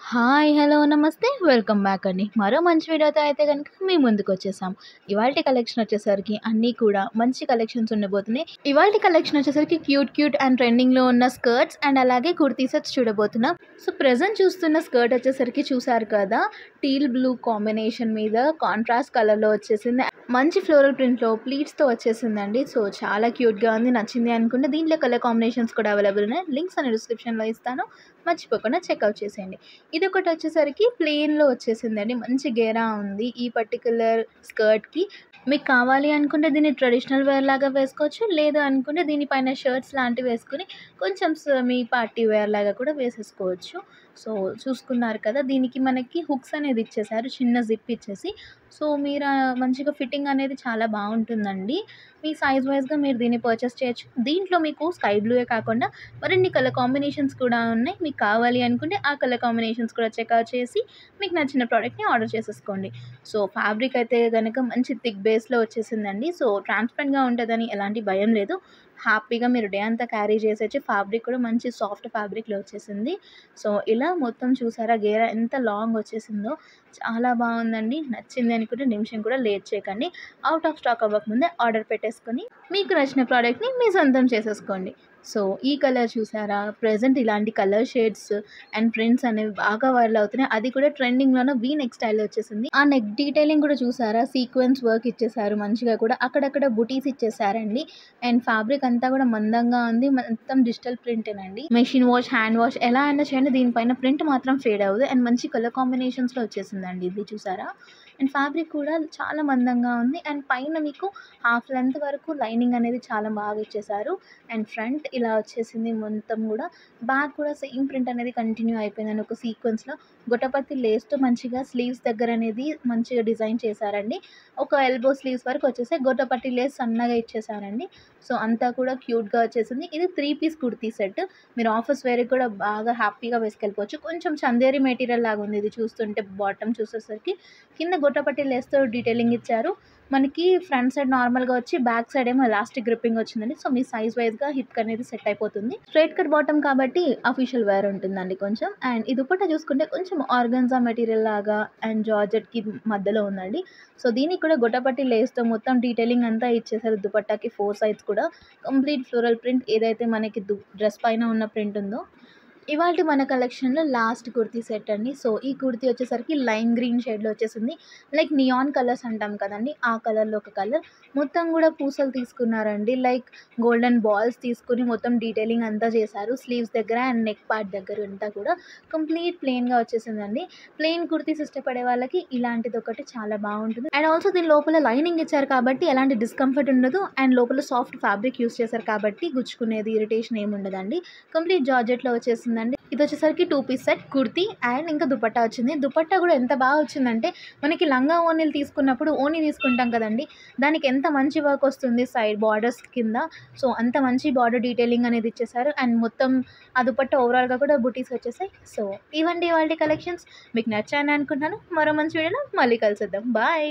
Hi! Hello! నమస్తే. Welcome back అండి. మరో మంచి వీడియోతో అయితే గనుక మీ ముందుకొచ్చేసాం. ఇవాల్టి కలెక్షన్ వచ్చేసరికి అన్నీ కూడా మంచి కలెక్షన్స్ ఉండబోతున్నాయి. ఇవాల్టి కలెక్షన్ వచ్చేసరికి క్యూట్ అండ్ ట్రెండింగ్‌లో ఉన్న స్కర్ట్స్ అండ్ అలాగే కుర్తీ సెట్స్ చూడబోతున్నాం. సో, ప్రెజెంట్ చూస్తున్న స్కర్ట్ వచ్చేసరికి చూసారు కదా! టీల్ బ్లూ కాంబినేషన్ మీద కాంట్రాస్ట్ కలర్‌లో వచ్చేసింది. మంచి ఫ్లోరల్ ప్రింట్‌లో ప్లీట్స్‌తో వచ్చేసిందండి. సో, చాలా క్యూట్‌గా ఉంది. నచ్చింది అనుకుంటే దీంట్లో కలర్ కాంబినేషన్స్ కూడా అవైలబుల్ ఉన్నాయి. లింక్స్ అన్ని డిస్క్రిప్షన్‌లో ఇస్తాను. మర్చిపోకుండా చెక్‌ఔట్ చేసేయండి. ఇదొకటి వచ్చేసరికి ప్లెయిన్‌లో వచ్చేసిందండి. మంచి గేరా ఉంది ఈ పర్టిక్యులర్ స్కర్ట్‌కి. మీకు కావాలి అనుకుంటే దీన్ని ట్రెడిషనల్ వేర్ లాగా వేసుకోవచ్చు. లేదు అనుకుంటే దీనిపైన షర్ట్స్ లాంటివి వేసుకొని కొంచెం మీ పార్టీ వేర్ లాగా కూడా వేసేసుకోవచ్చు. సో, చూసుకున్నారు కదా! దీనికి మనకి హుక్స్ అనేది ఇచ్చేసారు. చిన్న జిప్ ఇచ్చేసి. సో, మీరు మంచిగా ఫిట్టింగ్ అనేది చాలా బావుంటుందండి. మీ సైజ్ వైస్‌గా మీరు దీన్ని పర్చేస్ చేయొచ్చు. దీంట్లో మీకు స్కై బ్లూయే కాకుండా మరిన్ని కలర్ కాంబినేషన్స్ కూడా ఉన్నాయి. మీకు కావాలి అనుకుంటే ఆ కలర్ కాంబినేషన్స్ కూడా చెక్‌ఔట్ చేసి మీకు నచ్చిన ప్రోడక్ట్‌ని ఆర్డర్ చేసేసుకోండి. సో, ఫ్యాబ్రిక్ అయితే గనక మంచి థిక్ బేస్‌లో వచ్చేసిందండి. సో, ట్రాన్స్‌పరెంట్‌గా ఉంటదని ఎలాంటి భయం లేదు. హ్యాపీగా మీరు డే అంతా క్యారీ చేసేయచ్చు. ఫ్యాబ్రిక్ కూడా మంచి సాఫ్ట్ ఫ్యాబ్రిక్‌లో వచ్చేసింది. సో, ఇలా మొత్తం చూసారా గేరా ఎంత లాంగ్ వచ్చేసిందో. చాలా బావుందండి. నచ్చింది అనుకుంటే నిమిషం కూడా లేట్ చేయకండి. ఔట్ ఆఫ్ స్టాక్ అవ్వకముందే ఆర్డర్ పెట్టేసుకొని మీకు నచ్చిన ప్రోడక్ట్‌ని మీ సొంతం చేసేసుకోండి. సో, ఈ కలర్ చూసారా? ప్రెజెంట్ ఇలాంటి కలర్ షేడ్స్ అండ్ ప్రింట్స్ అనేవి బాగా వైరల్ అవుతున్నాయి. అది కూడా ట్రెండింగ్‌లోనే వీ నెక్ స్టైల్‌లో వచ్చేసింది. ఆ నెక్ డీటెయిలింగ్ కూడా చూసారా? సీక్వెన్స్ వర్క్ ఇచ్చేసారు మంచిగా కూడా. అక్కడక్కడ బుటీస్ ఇచ్చేసారండి. అండ్ ఫ్యాబ్రిక్ అంతా కూడా మందంగా ఉంది. మొత్తం డిజిటల్ ప్రింటేనండి. మెషిన్ వాష్, హ్యాండ్ వాష్ ఎలా అయినా చేయండి. దీనిపైన ప్రింట్ మాత్రం ఫేడ్ అవ్వదు. అండ్ మంచి కలర్ కాంబినేషన్స్‌లో వచ్చేసిందండి ఇది చూసారా? అండ్ ఫ్యాబ్రిక్ కూడా చాలా మందంగా ఉంది. అండ్ పైన మీకు హాఫ్ లెంత్ వరకు లైనింగ్ అనేది చాలా బాగా ఇచ్చేసారు. అండ్ ఫ్రంట్ ఇలా వచ్చేసింది మొత్తం కూడా. బ్యాక్ కూడా సేమ్ ప్రింట్ అనేది కంటిన్యూ అయిపోయిందండి ఒక సీక్వెన్స్‌లో. గొట్టపత్తి లేస్‌తో మంచిగా స్లీవ్స్ దగ్గర అనేది మంచిగా డిజైన్ చేశారండి. ఒక ఎల్బో స్లీవ్స్ వరకు వచ్చేసాయి. గొట్టపత్తి లేస్ సన్నగా ఇచ్చేసారండి. సో, అంతా కూడా క్యూట్‌గా వచ్చేసింది. ఇది 3 పీస్ కుర్తీ సెట్. మీరు ఆఫీస్ వేర్‌కి కూడా బాగా హ్యాపీగా వేసుకెళ్ళిపోవచ్చు. కొంచెం చందేరి మెటీరియల్ లాగా ఉంది ఇది చూస్తుంటే బాటమ్ చూసేసరికి. కింద గొట్టపత్తి లేస్‌తో డీటెయిలింగ్ ఇచ్చారు. మనకి ఫ్రంట్ సైడ్ నార్మల్‌గా వచ్చి బ్యాక్ సైడ్ ఏమో ఎలాస్టిక్ గ్రిప్పింగ్ వచ్చిందండి. సో, మీ సైజ్ వైస్‌గా హిప్‌కి అనేది సెట్ అయిపోతుంది. స్ట్రెయిట్ కట్ బాటమ్ కాబట్టి అఫీషియల్ వేర్ ఉంటుందండి కొంచెం. అండ్ ఈ దుపట్టా చూసుకుంటే కొంచెం ఆర్గాన్జా మెటీరియల్ లాగా అండ్ జార్జెట్‌కి మధ్యలో ఉందండి. సో, దీనికి కూడా గొట్టపత్తి లేస్‌తో మొత్తం డీటెయిలింగ్ అంతా ఇచ్చేసారు దుపట్టాకి 4 సైడ్స్ కూడా. కంప్లీట్ ఫ్లోరల్ ప్రింట్ ఏదైతే మనకి డ్రెస్ పైన ఉన్న ప్రింట్ ఉందో ఇవాల్టి మన కలెక్షన్‌లో లాస్ట్ కుర్తీ సెట్ అండి. సో, ఈ కుర్తీ వచ్చేసరికి లైమ్ గ్రీన్ షేడ్‌లో వచ్చేసింది. లైక్ నియాన్ కలర్స్ అంటాం కదండీ! ఆ కలర్‌లో ఒక కలర్. మొత్తం గూడా పూసలు తీసుకున్నారండి. లైక్ గోల్డెన్ బాల్స్ తీసుకొని మొత్తం డీటెయిలింగ్ అంతా చేశారు. స్లీవ్స్ దగ్గర అండ్ నెక్ పార్ట్ దగ్గర అంతా కూడా కంప్లీట్ ప్లెయిన్‌గా వచ్చేసిందండి. ప్లెయిన్ కుర్తీస్ ఇష్టపడే వాళ్ళకి ఇలాంటిదొకటి చాలా బావుంటుంది. అండ్ ఆల్సో దీని లోపల లైనింగ్ ఇచ్చారు కాబట్టి ఎలాంటి డిస్కంఫర్ట్ ఉండదు. అండ్ లోపల సాఫ్ట్ ఫ్యాబ్రిక్ యూజ్ చేశారు కాబట్టి గుచ్చుకునేది, ఇరిటేషన్ ఏమి ఉండదండి. కంప్లీట్ జార్జెట్‌లో వచ్చేసిందండి. ఇదొచ్చేసరికి 2 పీస్ సెట్ కుర్తీ అండ్ ఇంకా దుపట్టా వచ్చింది. దుపట్టా కూడా ఎంత బాగా వచ్చిందంటే మనకి లంగా ఓణీలు తీసుకున్నప్పుడు ఓణీ తీసుకుంటాం కదండీ! దానికి ఎంత మంచి వర్క్ వస్తుంది సైడ్ బార్డర్స్ కింద. సో, అంత మంచి బార్డర్ డీటెయిలింగ్ అనేది ఇచ్చేసారు. అండ్ మొత్తం ఆ దుపట్టా ఓవరాల్‌గా కూడా బుటీస్ వచ్చేసాయి. సో, ఇవండి ఇవాల్టి కలెక్షన్స్. మీకు నచ్చాయని అనుకుంటున్నాను. మరో మంచి వీడియోలో మళ్ళీ కలిసేద్దాం. బాయ్.